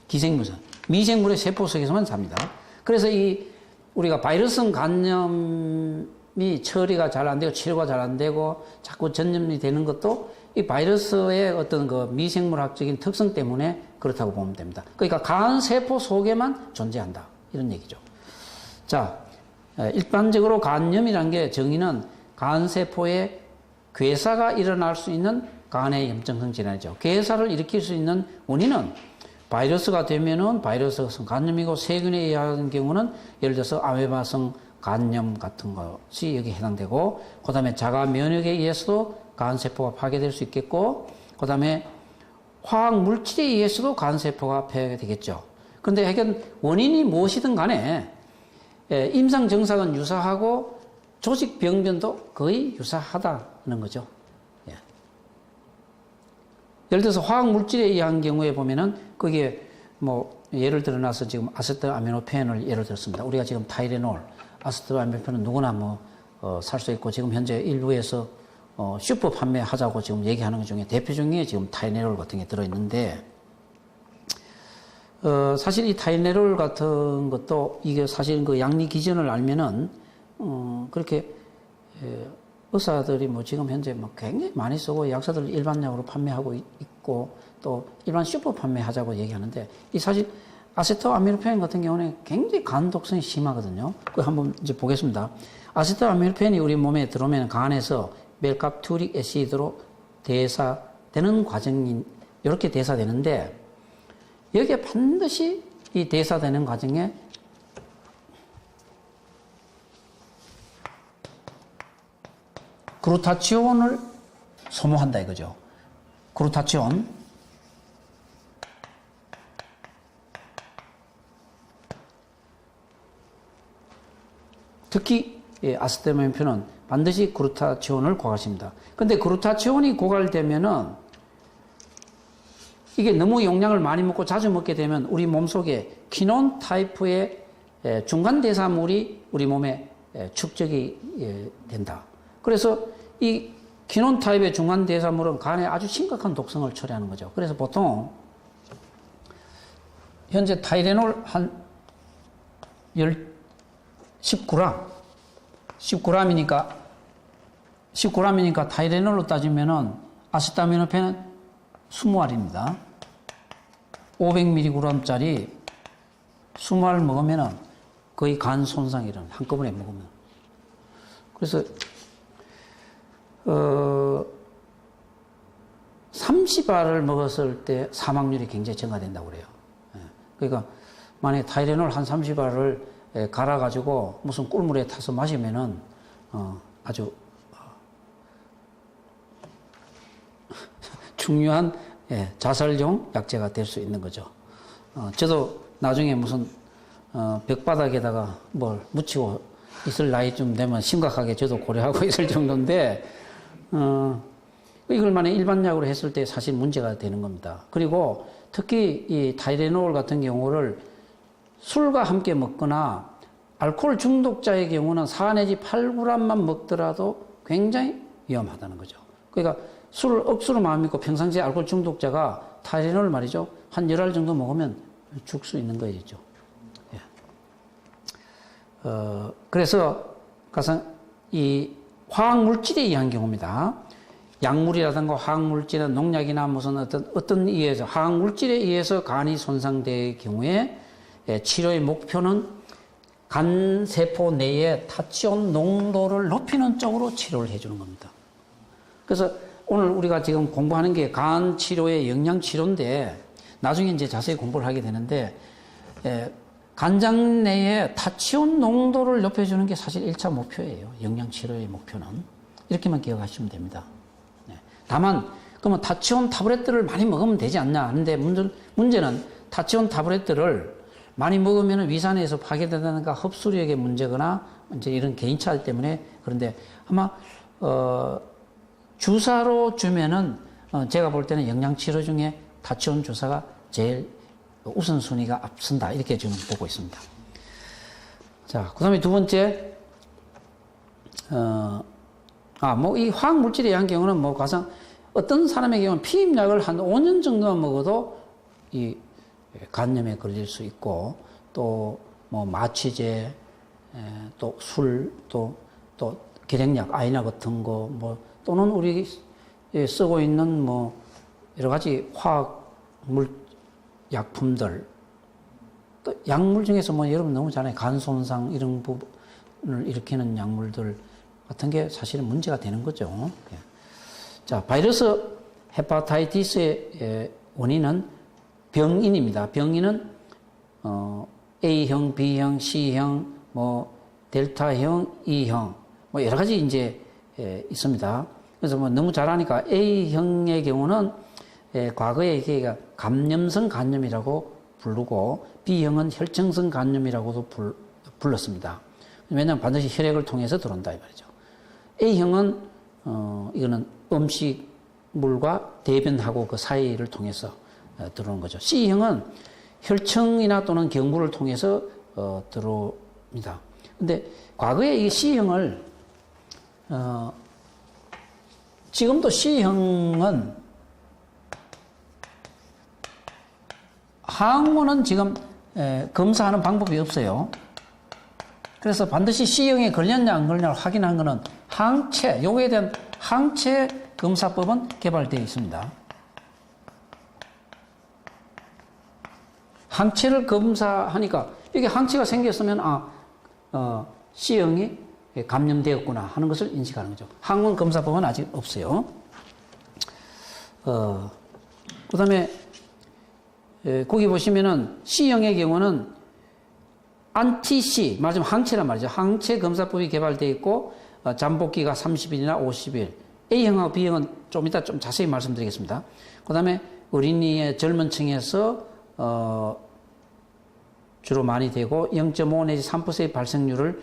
기생물은 미생물의 세포 속에서만 삽니다. 그래서 우리가 바이러스 감염 감염이 처리가 잘 안 되고 치료가 잘 안 되고 자꾸 전염이 되는 것도 이 바이러스의 어떤 그 미생물학적인 특성 때문에 그렇다고 보면 됩니다. 그러니까 간세포 속에만 존재한다. 이런 얘기죠. 자, 일반적으로 간염이라는 게 정의는 간세포에 괴사가 일어날 수 있는 간의 염증성 질환이죠. 괴사를 일으킬 수 있는 원인은 바이러스가 되면은 바이러스성 간염이고 세균에 의한 경우는 예를 들어서 아메바성 간염 같은 것이 여기에 해당되고, 그 다음에 자가 면역에 의해서도 간세포가 파괴될 수 있겠고, 그 다음에 화학 물질에 의해서도 간세포가 파괴되겠죠. 그런데 하여간 원인이 무엇이든 간에 임상 증상은 유사하고 조직 병변도 거의 유사하다는 거죠. 예를 들어서 화학 물질에 의한 경우에 보면은 거기에 뭐 예를 들어놔서 지금 아세트아미노펜을 예를 들었습니다. 우리가 지금 타이레놀, 아세트아미노펜은 누구나 뭐 살 수 있고, 지금 현재 일부에서 슈퍼 판매하자고 지금 얘기하는 것 중에 대표 중에 지금 타이레놀 같은 게 들어있는데, 사실 이 타이레놀 같은 것도 이게 사실 그 양리 기전을 알면은 그렇게 의사들이 뭐 지금 현재 뭐 굉장히 많이 쓰고 약사들 일반약으로 판매하고 있고 또 일반 슈퍼 판매하자고 얘기하는데, 이 사실 아세트아미노펜 같은 경우는 굉장히 간 독성이 심하거든요. 그 한번 이제 보겠습니다. 아세트아미노펜이 우리 몸에 들어오면 간에서 멜갑투릭 애시드로 대사되는 과정이 이렇게 대사되는데, 여기에 반드시 이 대사되는 과정에 글루타치온을 소모한다 이거죠. 글루타치온. 특히 아세트아미노펜은 반드시 글루타치온을 고갈시킵니다. 근데 글루타치온이 고갈되면은 이게 너무 용량을 많이 먹고 자주 먹게 되면 우리 몸속에 키논 타입의 중간 대사물이 우리 몸에 축적이 된다. 그래서 이 키논 타입의 중간 대사물은 간에 아주 심각한 독성을 초래하는 거죠. 그래서 보통 현재 타이레놀 한 19g이니까 타이레놀로 따지면은 아세트아미노펜은 20알입니다. 500mg짜리 20알 먹으면은 거의 간 손상이란 한꺼번에 먹으면. 그래서 30알을 먹었을 때 사망률이 굉장히 증가된다고 그래요. 그러니까 만약에 타이레놀 한 30알을 갈아가지고 무슨 꿀물에 타서 마시면은 아주 중요한 자살용 약재가 될 수 있는 거죠. 저도 나중에 무슨 벽바닥에다가 뭘 묻히고 있을 나이쯤 되면 심각하게 저도 고려하고 있을 정도인데, 이걸 만약 일반 약으로 했을 때 사실 문제가 되는 겁니다. 그리고 특히 이 타이레놀 같은 경우를 술과 함께 먹거나 알코올 중독자의 경우는 4 내지 8g만 먹더라도 굉장히 위험하다는 거죠. 그러니까 술을 억수로 많이 먹고 평상시에 알코올 중독자가 타이레놀 말이죠, 한 10알 정도 먹으면 죽을 수 있는 거겠죠. 그래서 가장 이 화학물질에 의한 경우입니다. 약물이라든가 화학물질은 농약이나 무슨 어떤 이유에서 화학물질에 의해서 간이 손상될 경우에 치료의 목표는 간세포 내에 타치온 농도를 높이는 쪽으로 치료를 해주는 겁니다. 그래서 오늘 우리가 지금 공부하는 게 간 치료의 영양 치료인데, 나중에 이제 자세히 공부를 하게 되는데, 간장 내에 타치온 농도를 높여주는 게 사실 1차 목표예요. 영양 치료의 목표는. 이렇게만 기억하시면 됩니다. 다만, 그러면 타치온 타브렛들을 많이 먹으면 되지 않냐 하는데, 문제는 타치온 타브렛들을 많이 먹으면 위산에서 파괴된다든가 흡수력의 문제거나 이제 이런 개인차 때문에, 그런데 아마 주사로 주면은 제가 볼 때는 영양치료 중에 타치온 주사가 제일 우선순위가 앞선다, 이렇게 지금 보고 있습니다. 자, 그 다음에 두 번째, 이 화학물질에 의한 경우는 뭐 가장 어떤 사람의 경우는 피임약을 한 5년 정도만 먹어도 이 간염에 걸릴 수 있고, 또 뭐 마취제, 또 술, 또 또 결핵약, 아이나 같은 거, 뭐, 또는 우리 쓰고 있는 뭐, 여러 가지 화학물, 약품들, 또 약물 중에서 뭐, 여러분 너무 잘 알아요. 간 손상, 이런 부분을 일으키는 약물들 같은 게 사실은 문제가 되는 거죠. 자, 바이러스 헤파타이티스의 원인은 병인입니다. 병인은, A형, B형, C형, 뭐, 델타형, E형, 뭐, 여러 가지 이제, 있습니다. 그래서 뭐, 너무 잘 아니까 A형의 경우는, 과거에 이게 감염성 간염이라고 부르고, B형은 혈청성 간염이라고도 불렀습니다. 왜냐하면 반드시 혈액을 통해서 들어온다, 이 말이죠. A형은, 이거는 음식물과 대변하고 그 사이를 통해서 들어오는 거죠. C형은 혈청이나 또는 경부를 통해서 들어옵니다. 근데 과거에 이 C형을 지금도 C형은 항우는 지금 검사하는 방법이 없어요. 그래서 반드시 C형에 걸렸냐 안 걸렸냐 확인하는 것은 항체, 요거에 대한 항체 검사법은 개발되어 있습니다. 항체를 검사하니까 이게 항체가 생겼으면 C형이 감염되었구나 하는 것을 인식하는 거죠. 항원 검사법은 아직 없어요. 그 다음에 거기 보시면은 C형의 경우는 안티-C, 말하자면 항체란 말이죠. 항체 검사법이 개발되어 있고 잠복기가 30일이나 50일. A형하고 B형은 좀 이따 좀 자세히 말씀드리겠습니다. 그 다음에 어린이의 젊은 층에서 주로 많이 되고 0.5 내지 3%의 발생률을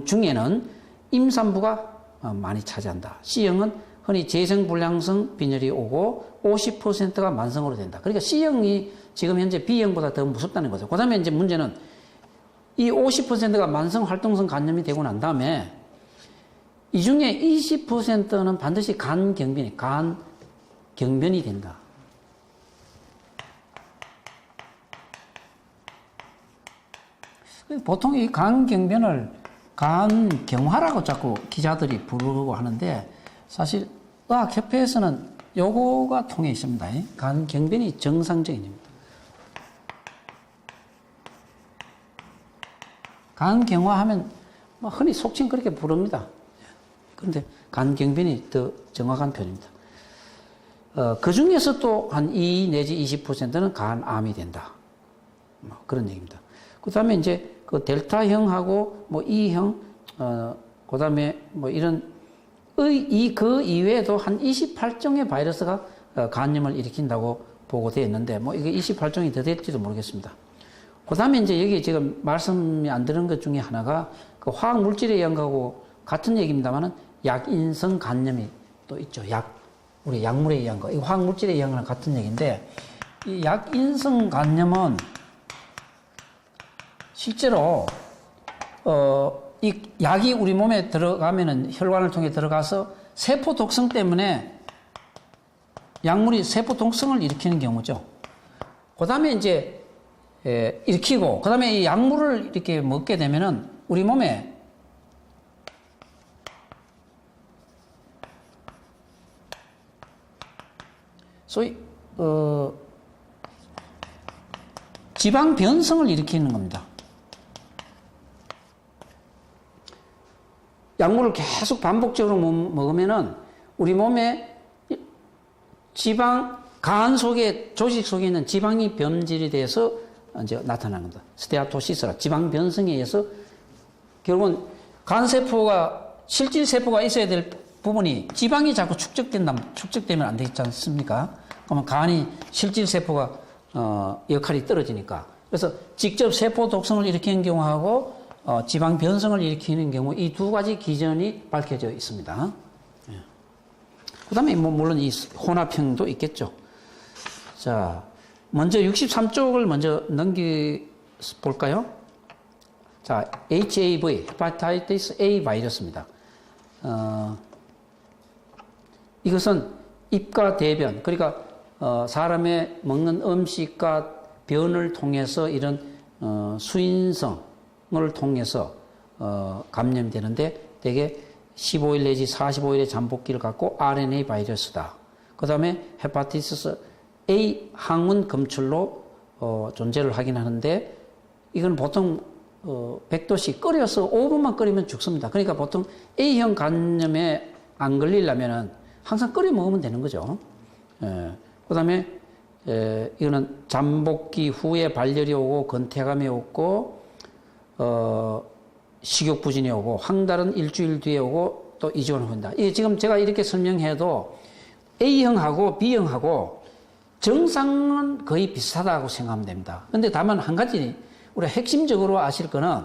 중에는 임산부가 많이 차지한다. C형은 흔히 재생불량성 빈혈이 오고 50%가 만성으로 된다. 그러니까 C형이 지금 현재 B형보다 더 무섭다는 거죠. 그 다음에 이제 문제는 이 50%가 만성 활동성 간염이 되고 난 다음에 이 중에 20%는 반드시 간 경변이 된다. 보통 이 간경변을 간경화라고 자꾸 기자들이 부르고 하는데 사실 의학협회에서는 요거가 통해 있습니다. 간경변이 정상적인 겁니다. 간경화하면 흔히 속칭 그렇게 부릅니다. 그런데 간경변이 더 정확한 표현입니다. 그 중에서 또 한 2 내지 20%는 간암이 된다. 그런 얘기입니다. 그 다음에 이제 그 델타형하고 뭐 E형, 그 다음에 뭐 이런 그 이외에도 한 28종의 바이러스가 간염을 일으킨다고 보고되어 있는데 뭐 이게 28종이 더 될지도 모르겠습니다. 그 다음에 이제 여기 지금 말씀이 안 드는 것 중에 하나가 그 화학 물질에 의한 거하고 같은 얘기입니다만은 약인성 간염이 또 있죠. 우리 약물에 의한 거. 이 화학 물질에 의한 거랑 같은 얘기인데 이 약인성 간염은 실제로 이 약이 우리 몸에 들어가면은 혈관을 통해 들어가서 세포 독성 때문에 약물이 세포 독성을 일으키는 경우죠. 그 다음에 이제 일으키고 그 다음에 이 약물을 이렇게 먹게 되면은 우리 몸에 소위 지방 변성을 일으키는 겁니다. 약물을 계속 반복적으로 먹으면은 우리 몸에 간 속에, 조직 속에 있는 지방이 변질이 돼서 이제 나타나는 겁니다. 스테아토시스라 지방 변성에 의해서 결국은 간세포가, 실질세포가 있어야 될 부분이 지방이 자꾸 축적되면 안 되지 않습니까? 그러면 간이 실질세포가, 역할이 떨어지니까. 그래서 직접 세포 독성을 일으키는 경우하고 지방 변성을 일으키는 경우 이 두 가지 기전이 밝혀져 있습니다. 그 다음에 뭐 물론 이 혼합형도 있겠죠. 자, 먼저 63쪽을 먼저 볼까요? 자, HAV, 헤파타이티스 A 바이러스입니다. 이것은 입과 대변, 그러니까 사람의 먹는 음식과 변을 통해서 이런 수인성을 통해서 감염되는데 되게 15일 내지 45일의 잠복기를 갖고 RNA 바이러스다. 그 다음에 헤파티티스 A 항원 검출로 존재를 하긴 하는데 이건 보통 100도씨 끓여서 5분만 끓이면 죽습니다. 그러니까 보통 A형 간염에 안 걸리려면은 항상 끓여 먹으면 되는 거죠. 그 다음에 이거는 잠복기 후에 발열이 오고 건태감이 오고 식욕부진이 오고 황달은 일주일 뒤에 오고 또 이주간을 혼다. 이게 지금 제가 이렇게 설명해도 A형하고 B형하고 증상은 거의 비슷하다고 생각하면 됩니다. 근데 다만 한 가지 우리가 핵심적으로 아실 거는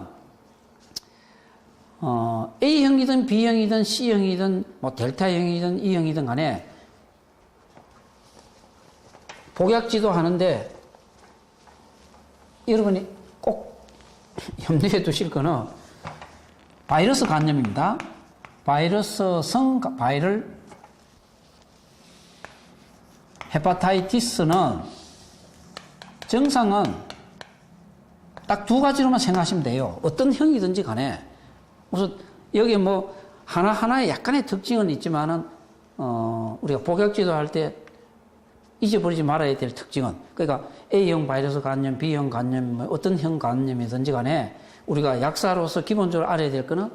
A형이든 B형이든 C형이든 뭐 델타형이든 E형이든 간에 복약지도 하는데 여러분이 꼭 염두에 두실 거는 바이러스 간염입니다. 바이러스성 바이럴 헤파타이티스는 증상은 딱 두 가지로만 생각하시면 돼요. 어떤 형이든지 간에. 우선 여기 뭐 하나하나의 약간의 특징은 있지만은 우리가 복약지도 할 때 잊어버리지 말아야 될 특징은, 그러니까 A형 바이러스 간염, B형 간염, 어떤 형 간염이든지 간에 우리가 약사로서 기본적으로 알아야 될 거는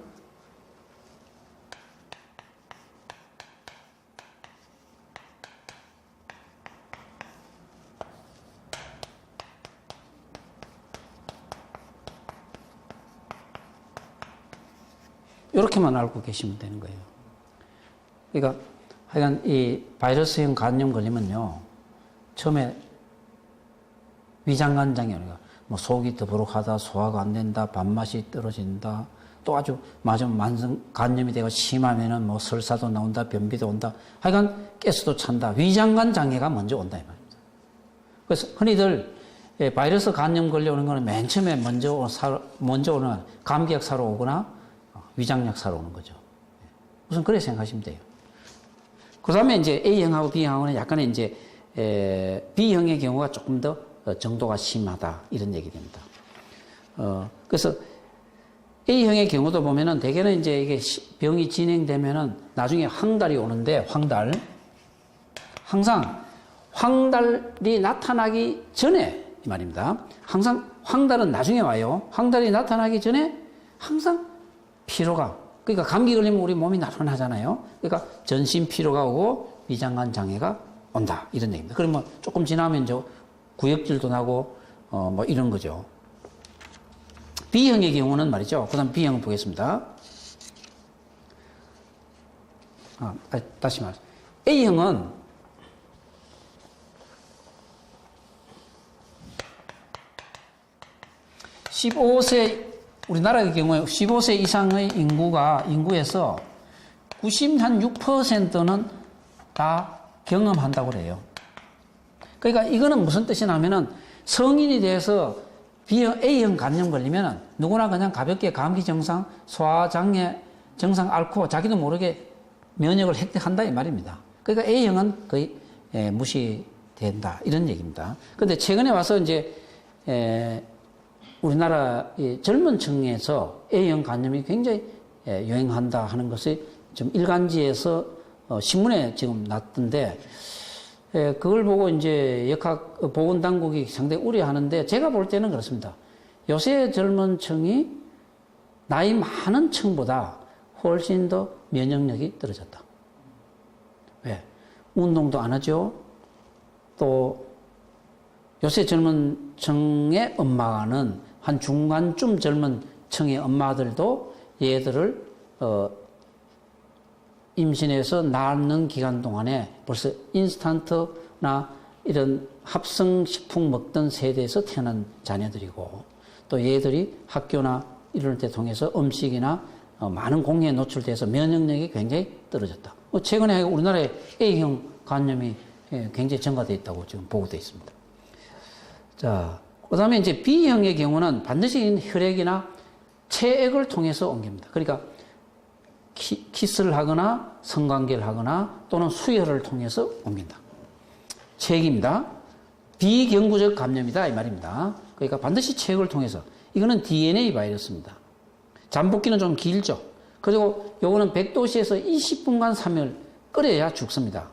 이렇게만 알고 계시면 되는 거예요. 그러니까 하여간 이 바이러스형 간염 걸리면요, 처음에 위장관 장애, 뭐 속이 더부룩하다, 소화가 안 된다, 밥맛이 떨어진다, 또 아주 만성 간염이 되고 심하면은 뭐 설사도 나온다, 변비도 온다, 하여간 가스도 찬다, 위장관 장애가 먼저 온다 이 말입니다. 그래서 흔히들 바이러스 간염 걸려오는 거는 맨 처음에 먼저 오는 감기약 사러 오거나 위장약 사러 오는 거죠. 우선 그렇게 생각하시면 돼요. 그 다음에 이제 A형하고 B형하고는 약간의 이제 B형의 경우가 조금 더 정도가 심하다 이런 얘기 됩니다. 그래서 A형의 경우도 보면은 대개는 이제 이게 병이 진행되면은 나중에 황달이 오는데 항상 황달이 나타나기 전에 이 말입니다. 항상 황달은 나중에 와요. 황달이 나타나기 전에 항상 피로가, 그러니까 감기 걸리면 우리 몸이 나른하잖아요. 그러니까 전신 피로가 오고 위장관 장애가 온다 이런 얘기입니다. 그러면 조금 지나면 이제 구역질도 나고 뭐 이런 거죠. B형의 경우는 말이죠. 그다음 B형을 보겠습니다. 다시 말해. A형은 우리나라의 경우에 15세 이상의 인구에서 96%는 다 경험한다고 그래요. 그러니까 이거는 무슨 뜻이냐면은 성인이 돼서 A형 간염 걸리면은 누구나 그냥 가볍게 감기 증상, 소화장애 증상 앓고 자기도 모르게 면역을 획득한다 이 말입니다. 그러니까 A형은 거의 무시된다 이런 얘기입니다. 그런데 최근에 와서 이제 우리나라 젊은 층에서 A형 간염이 굉장히 유행한다 하는 것이 좀 일간지에서 신문에 지금 났던데, 그걸 보고 이제 보건당국이 상당히 우려하는데, 제가 볼 때는 그렇습니다. 요새 젊은 층이 나이 많은 층보다 훨씬 더 면역력이 떨어졌다. 왜? 운동도 안 하죠. 또 요새 젊은 층의 엄마는 한 중간쯤 젊은 층의 엄마들도 얘들을 임신해서 낳는 기간 동안에 벌써 인스턴트나 이런 합성식품 먹던 세대에서 태어난 자녀들이고, 또 얘들이 학교나 이럴 때 통해서 음식이나 많은 공해에 노출돼서 면역력이 굉장히 떨어졌다. 최근에 우리나라에 A형 간염이 굉장히 증가되어 있다고 지금 보고되어 있습니다. 자, 그 다음에 이제 B형의 경우는 반드시 혈액이나 체액을 통해서 옮깁니다. 그러니까 키스를 하거나 성관계를 하거나 또는 수혈을 통해서 옮긴다. 체액입니다. 비경구적 감염이다 이 말입니다. 그러니까 반드시 체액을 통해서. 이거는 DNA 바이러스입니다. 잠복기는 좀 길죠. 그리고 요거는 100도씨에서 20분간 3일 끓여야 죽습니다.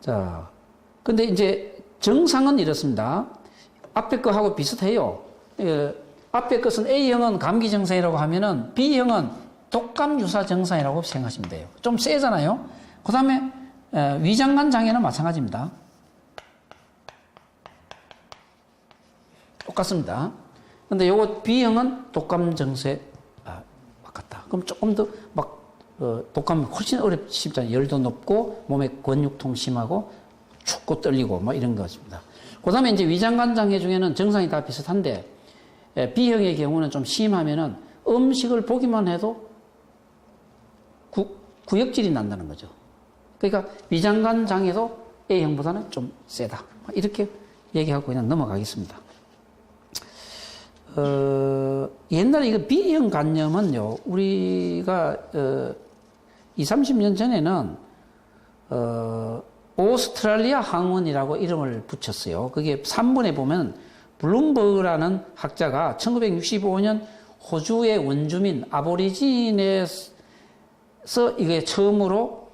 자, 근데 이제 정상은 이렇습니다. 앞에 거하고 비슷해요. 앞에 것은 A형은 감기 증상이라고 하면은 B형은 독감 유사 증상이라고 생각하시면 돼요. 좀 세잖아요. 그 다음에 위장관 장애는 마찬가지입니다. 똑같습니다. 근데 요거 B형은 독감 증세, 같다. 그럼 조금 더 독감이 훨씬 쉽잖아요. 열도 높고, 몸에 근육통 심하고, 춥고 떨리고, 이런 것입니다. 그 다음에 이제 위장관 장애 중에는 증상이 다 비슷한데, B형의 경우는 좀 심하면은 음식을 보기만 해도 구역질이 난다는 거죠. 그러니까 위장관 장애도 A형보다는 좀 세다. 이렇게 얘기하고 그냥 넘어가겠습니다. 옛날에 이거 B형 간염은요, 우리가, 20, 30년 전에는, 오스트랄리아 항원이라고 이름을 붙였어요. 그게 3번에 보면, 블룸버그라는 학자가 1965년 호주의 원주민, 아보리진에서 이게 처음으로,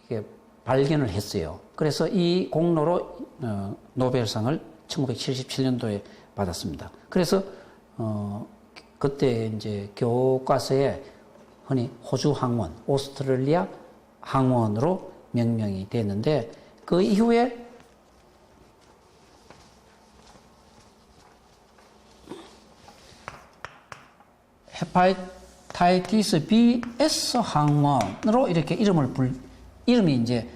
이게 발견을 했어요. 그래서 이 공로로, 노벨상을 1977년도에 받았습니다. 그래서 그때 이제 교과서에 흔히 호주 항원, 오스트레일리아 항원으로 명명이 됐는데 그 이후에 헤파타이티스 Bs 항원으로 이렇게 이름이 이제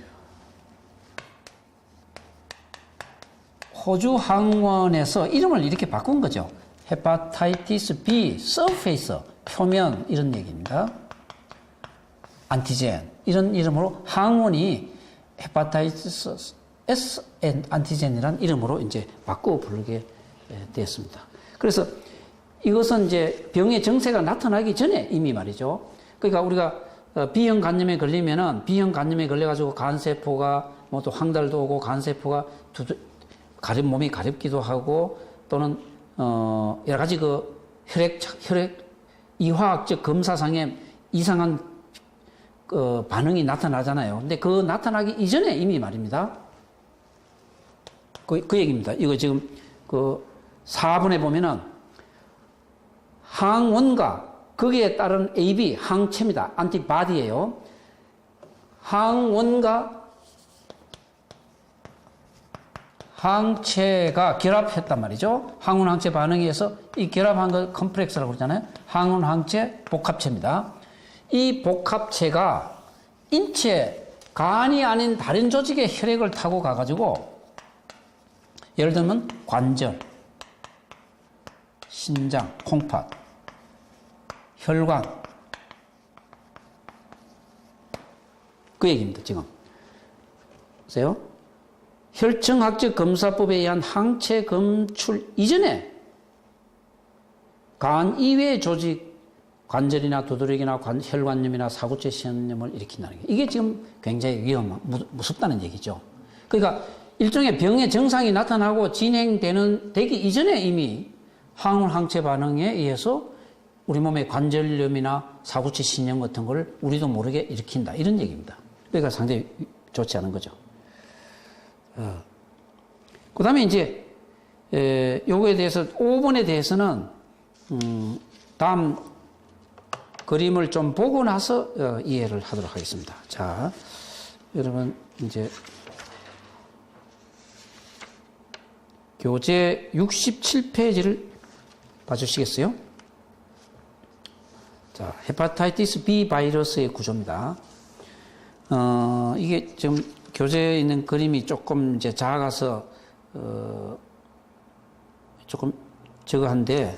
호주 항원에서 이름을 이렇게 바꾼 거죠. 헤파타이티스 B 서페이스 표면 이런 얘기입니다. 안티젠 이런 이름으로 항원이 헤파타이티스 S 안티젠이라는 이름으로 이제 바꾸어 부르게 되었습니다. 그래서 이것은 이제 병의 증세가 나타나기 전에 이미 말이죠. 그러니까 우리가 B형 간염에 걸리면은 B형 간염에 걸려가지고 간세포가 뭐 또 황달도 오고 간세포가 몸이 가렵기도 하고 또는 여러 가지 그 혈액 이화학적 검사상에 이상한 반응이 나타나잖아요. 근데 그 나타나기 이전에 이미 말입니다. 그 얘기입니다. 이거 지금 그 4번에 보면은 항원과 거기에 따른 AB 항체입니다. 안티바디예요. 항원과 항체가 결합했단 말이죠. 항원 항체 반응에 의해서 이 결합한 거 컴플렉스라고 그러잖아요. 항원 항체 복합체입니다. 이 복합체가 인체 간이 아닌 다른 조직의 혈액을 타고 가가지고 예를 들면 관절, 심장, 콩팥, 혈관 그 얘기입니다. 지금 보세요. 혈청학적 검사법에 의한 항체 검출 이전에 간 이외의 조직, 관절이나 두드러기나 혈관염이나 사구체 시험염을 일으킨다는 게 이게 지금 굉장히 무섭다는 얘기죠. 그러니까 일종의 병의 증상이 나타나고 되기 이전에 이미 항원 항체 반응에 의해서 우리 몸의 관절염이나 사구체 신염 같은 걸 우리도 모르게 일으킨다 이런 얘기입니다. 그러니까 상당히 좋지 않은 거죠. 그 다음에 이제, 요거에 대해서, 5번에 대해서는, 다음 그림을 좀 보고 나서 이해를 하도록 하겠습니다. 자, 여러분, 이제, 교재 67페이지를 봐주시겠어요? 자, 헤파타이티스 B 바이러스의 구조입니다. 이게 지금 교재에 있는 그림이 조금 이제 작아서, 조금 저거 한데,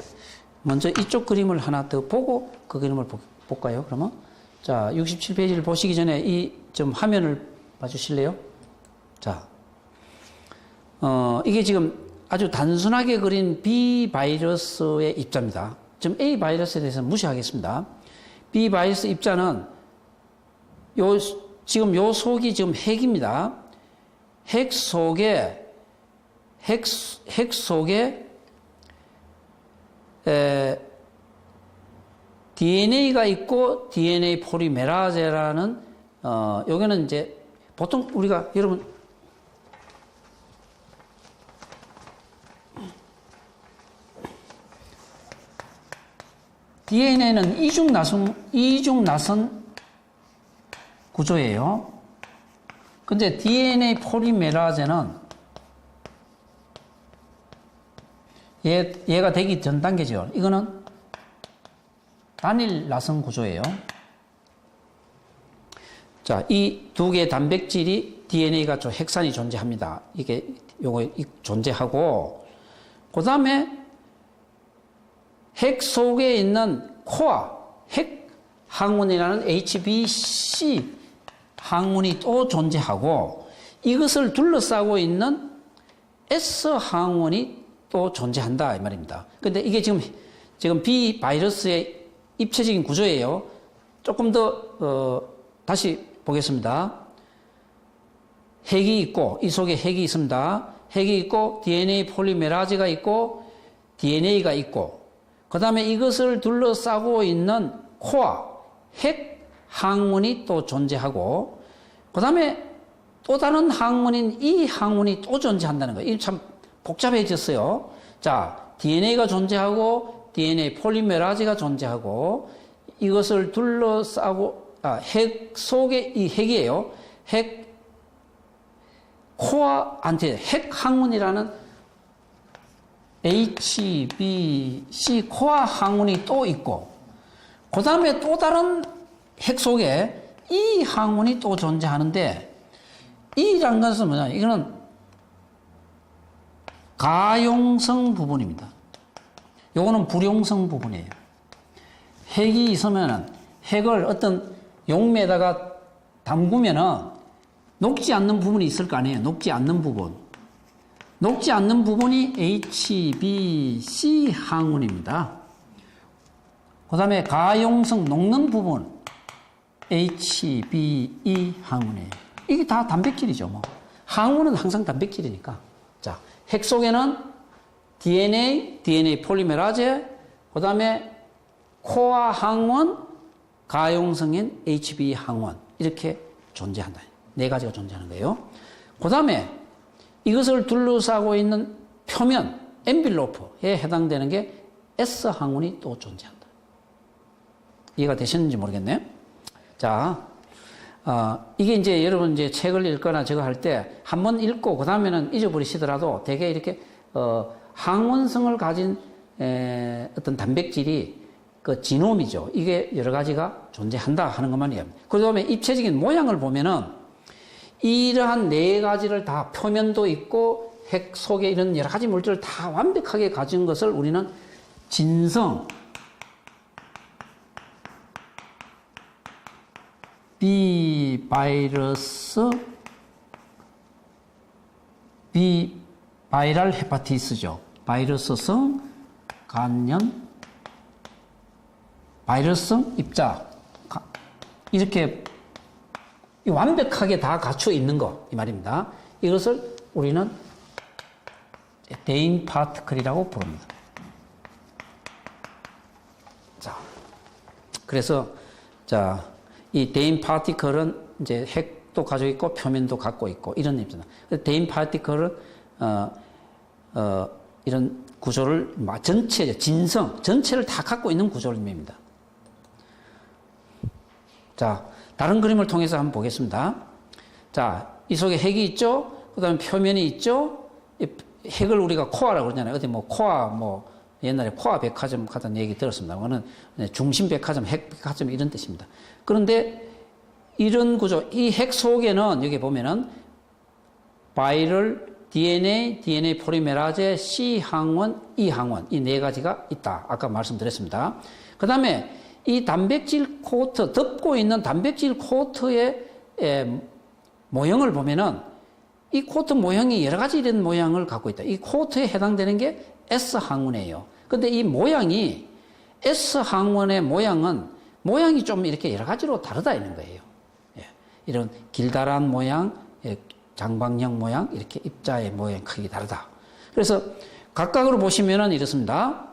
먼저 이쪽 그림을 하나 더 보고 그 그림을 볼까요, 그러면? 자, 67페이지를 보시기 전에 이 좀 화면을 봐주실래요? 자, 이게 지금 아주 단순하게 그린 B 바이러스의 입자입니다. 지금 A 바이러스에 대해서는 무시하겠습니다. B 바이러스 입자는 지금 요 속이 지금 핵입니다. 핵 속에 DNA가 있고 DNA 포리메라제라는 여기는 이제 보통 우리가 여러분 DNA는 이중 나선 구조예요. 근데 DNA 포리메라제는 얘가 되기 전 단계죠. 이거는 단일 나선 구조예요. 자, 이 두 개의 단백질이 DNA가 좀 핵산이 존재합니다. 이게 요거 존재하고, 그 다음에 핵 속에 있는 코아, 핵 항원이라는 HBC 항원이 또 존재하고, 이것을 둘러싸고 있는 S 항원이 또 존재한다 이 말입니다. 근데 이게 지금 B 바이러스의 입체적인 구조예요. 조금 더 다시 보겠습니다. 핵이 있고 이 속에 핵이 있습니다. 핵이 있고 DNA 폴리메라제가 있고 DNA가 있고 그 다음에 이것을 둘러싸고 있는 코아, 핵 항원이 또 존재하고 그 다음에 또 다른 항원인 이 항원이 또 존재한다는 거예요. 이게 참 복잡해졌어요. 자, DNA가 존재하고 DNA 폴리메라제가 존재하고 이것을 둘러싸고 핵 속에 이 핵이에요. 핵 코아한테 핵 항원이라는 HBC 코아 항원이 또 있고 그 다음에 또 다른 핵 속에 이 항원이 또 존재하는데 이란 것은 뭐냐? 이거는 가용성 부분입니다. 요거는 불용성 부분이에요. 핵이 있으면은 핵을 어떤 용매에다가 담그면은 녹지 않는 부분이 있을 거 아니에요. 녹지 않는 부분. 녹지 않는 부분이 HBC 항원입니다. 그 다음에 가용성 녹는 부분 HBE 항원이에요. 이게 다 단백질이죠. 뭐. 항원은 항상 단백질이니까. 자, 핵 속에는 DNA 폴리메라제, 그 다음에 코아 항원, 가용성인 HB 항원 이렇게 존재한다. 네 가지가 존재하는 거예요. 그 다음에 이것을 둘러싸고 있는 표면, 엔빌로프에 해당되는 게 S 항원이 또 존재한다. 이해가 되셨는지 모르겠네요. 자, 이게 이제 여러분 이제 책을 읽거나 저거 할 때 한 번 읽고 그 다음에는 잊어버리시더라도 되게 이렇게 항원성을 가진 어떤 단백질이 그 지놈이죠. 이게 여러 가지가 존재한다 하는 것만 이해합니다. 그 다음에 입체적인 모양을 보면은 이러한 네 가지를 다 표면도 있고 핵 속에 이런 여러 가지 물질을 다 완벽하게 가진 것을 우리는 진성, 비바이러스, 비바이럴 헤파티스죠. 바이러스성 감염, 바이러스성 입자 이렇게 완벽하게 다 갖춰 있는 거 이 말입니다. 이것을 우리는 데인 파티클이라고 부릅니다. 자, 그래서 자, 이 데인 파티클은 이제 핵도 가지고 있고 표면도 갖고 있고 이런 입니다. 데인 파티클은 이런 구조를 전체 진성 전체를 다 갖고 있는 구조를 의미합니다. 자, 다른 그림을 통해서 한번 보겠습니다. 자, 이 속에 핵이 있죠? 그 다음에 표면이 있죠? 이 핵을 우리가 코아라고 그러잖아요. 어디 뭐 코아, 뭐, 옛날에 코아 백화점 같은 얘기 들었습니다. 그거는 중심 백화점, 핵 백화점 이런 뜻입니다. 그런데 이런 구조, 이 핵 속에는 여기 보면은 바이럴, DNA 포리메라제, C 항원, E 항원, 이 네 가지가 있다. 아까 말씀드렸습니다. 그 다음에 이 단백질 코트, 덮고 있는 단백질 코트의 모형을 보면은 이 코트 모형이 여러 가지 이런 모양을 갖고 있다. 이 코트에 해당되는 게 S 항원이에요. 근데 이 모양이 S 항원의 모양이 좀 이렇게 여러 가지로 다르다 있는 거예요. 이런 길다란 모양, 장방형 모양, 이렇게 입자의 모양 크기 다르다. 그래서 각각으로 보시면은 이렇습니다.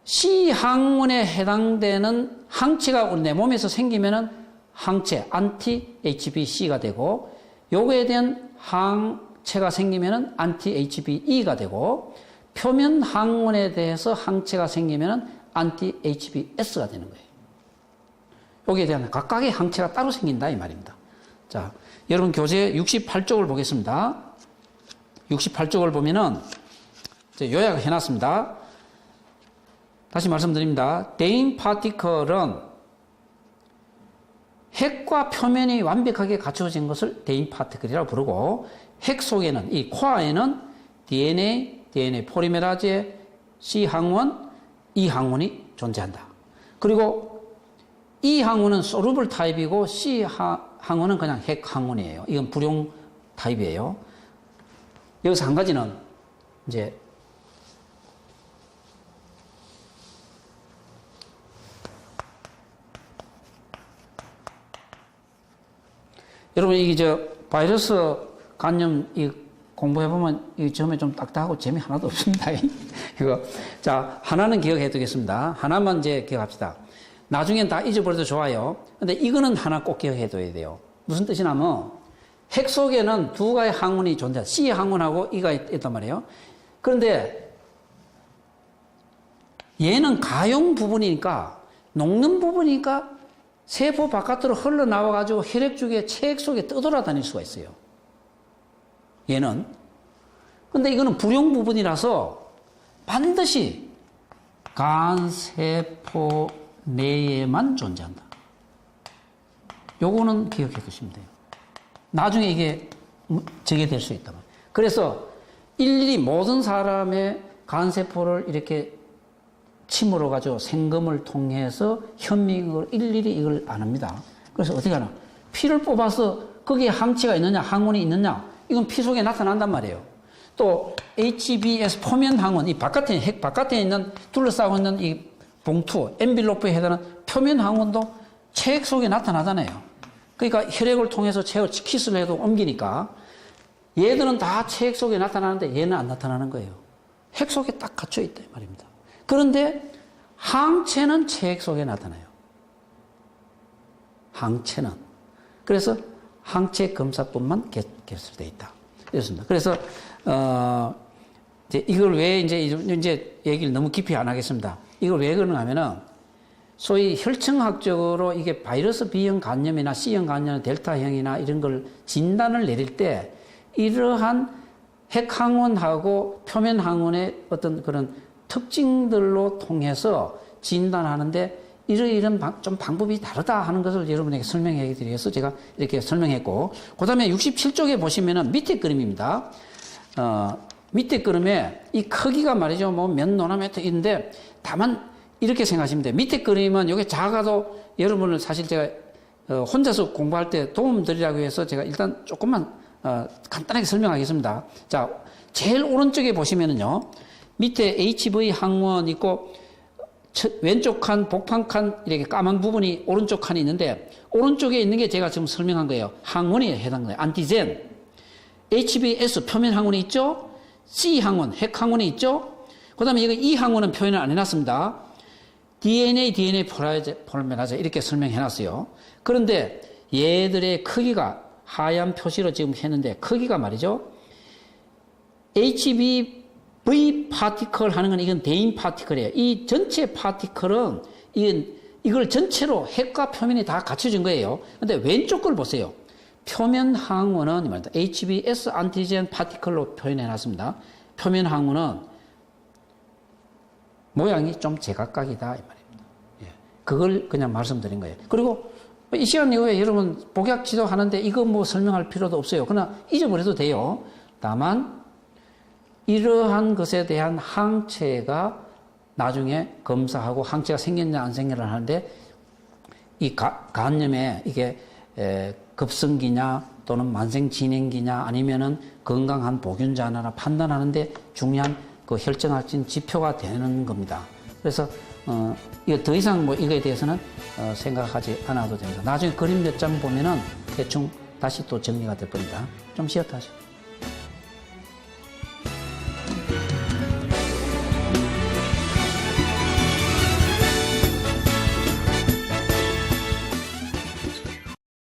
C 항원에 해당되는 항체가 우리 내 몸에서 생기면은 항체 안티 HBC가 되고, 요거에 대한 항체가 생기면은 안티 HBE가 되고, 표면 항원에 대해서 항체가 생기면은 안티 HBS가 되는 거예요. 여기에 대한 각각의 항체가 따로 생긴다 이 말입니다. 자, 여러분 교재 68쪽을 보겠습니다. 68쪽을 보면은 요약을 해놨습니다. 다시 말씀드립니다. 대인 파티클은 핵과 표면이 완벽하게 갖추어진 것을 대인 파티클이라고 부르고, 핵 속에는, 이 코아에는 DNA 포리메라제, C 항원, E 항원이 존재한다. 그리고 E 항원은 소루블 타입이고 C 항원은 그냥 핵 항원이에요. 이건 불용 타입이에요. 여기서 한 가지는 이제 여러분 이게 바이러스 감염 공부해보면 이 처음에 좀 딱딱하고 재미 하나도 없습니다. 이거. 자, 하나는 기억해 두겠습니다. 하나만 이제 기억합시다. 나중엔 다 잊어버려도 좋아요. 근데 이거는 하나 꼭 기억해 둬야 돼요. 무슨 뜻이냐면, 핵 속에는 두 가지 항원이 존재한다. C 항원하고 E가 있단 말이에요. 그런데 얘는 가용 부분이니까, 녹는 부분이니까 세포 바깥으로 흘러나와가지고 혈액 중에 체액 속에 떠돌아다닐 수가 있어요. 얘는. 근데 이거는 불용 부분이라서 반드시 간세포 내에만 존재한다. 요거는 기억해 두시면 돼요. 나중에 이게 저게 될 수 있단 말이에요. 그래서 일일이 모든 사람의 간세포를 이렇게 침으로 가지고 생검을 통해서 현미경으로 일일이 이걸 안 합니다. 그래서 어떻게 하나? 피를 뽑아서 거기에 항체가 있느냐, 항원이 있느냐, 이건 피 속에 나타난단 말이에요. 또 HBS 표면 항원, 이 바깥에, 핵 바깥에 있는 둘러싸고 있는 이 봉투, 엔빌로프에 해당하는 표면 항원도 체액 속에 나타나잖아요. 그러니까 혈액을 통해서 체액을 키스를 해도 옮기니까 얘들은 다 체액 속에 나타나는데 얘는 안 나타나는 거예요. 핵 속에 딱 갇혀 있다 이 말입니다. 그런데 항체는 체액 속에 나타나요. 항체는. 그래서 항체 검사법만 개설되어 있다. 이렇습니다. 그래서 이제 이걸 왜 이제 얘기를 너무 깊이 안 하겠습니다. 이걸 왜 그러는가 하면은 소위 혈청학적으로 이게 바이러스 B형 간염이나 C형 간염, 델타형이나 이런 걸 진단을 내릴 때 이러한 핵항원하고 표면항원의 어떤 그런 특징들로 통해서 진단하는데 이런 좀 방법이 다르다 하는 것을 여러분에게 설명해 드리기 위해서 제가 이렇게 설명했고, 그 다음에 67쪽에 보시면은 밑에 그림입니다. 밑에 그림에 이 크기가 말이죠. 뭐 몇 나노미터인데 다만 이렇게 생각하시면 돼요. 밑에 그림은 이게 작아도 여러분을 사실 제가 혼자서 공부할 때 도움 드리라고 해서 제가 일단 조금만 간단하게 설명하겠습니다. 자, 제일 오른쪽에 보시면은요. 밑에 HV 항원 있고 왼쪽 칸, 복판 칸 이렇게 까만 부분이 오른쪽 칸이 있는데 오른쪽에 있는 게 제가 지금 설명한 거예요. 항원에 해당돼요. 안티젠. HBS 표면 항원이 있죠. C 항원, 핵 항원이 있죠. 그 다음에 이거 E 항원은 표현을 안 해놨습니다. DNA 포리메라제 이렇게 설명해놨어요. 그런데 얘들의 크기가 하얀 표시로 지금 했는데 크기가 말이죠. HBV 파티클 하는 건 이건 대인 파티클이에요. 이 전체 파티클은 이걸 전체로 핵과 표면이 다 갖춰진 거예요. 근데 왼쪽 걸 보세요. 표면 항원은 말입니다. HBS 안티젠 파티클로 표현해 놨습니다. 표면 항원은 모양이 좀 제각각이다 이 말입니다. 예. 그걸 그냥 말씀드린 거예요. 그리고 이 시간 이후에 여러분 복약 지도하는데 이거 뭐 설명할 필요도 없어요. 그러나 잊어버려도 돼요. 다만 이러한 것에 대한 항체가 나중에 검사하고 항체가 생겼냐 안 생겼냐 하는데 이 간염에 이게 급성기냐 또는 만성 진행기냐 아니면은 건강한 보균자나 판단하는데 중요한 그 혈증학적 지표가 되는 겁니다. 그래서 이거 더 이상 뭐 이거에 대해서는 생각하지 않아도 됩니다. 나중에 그림 몇 장 보면은 대충 다시 또 정리가 될 겁니다. 좀 쉬었다 하시죠.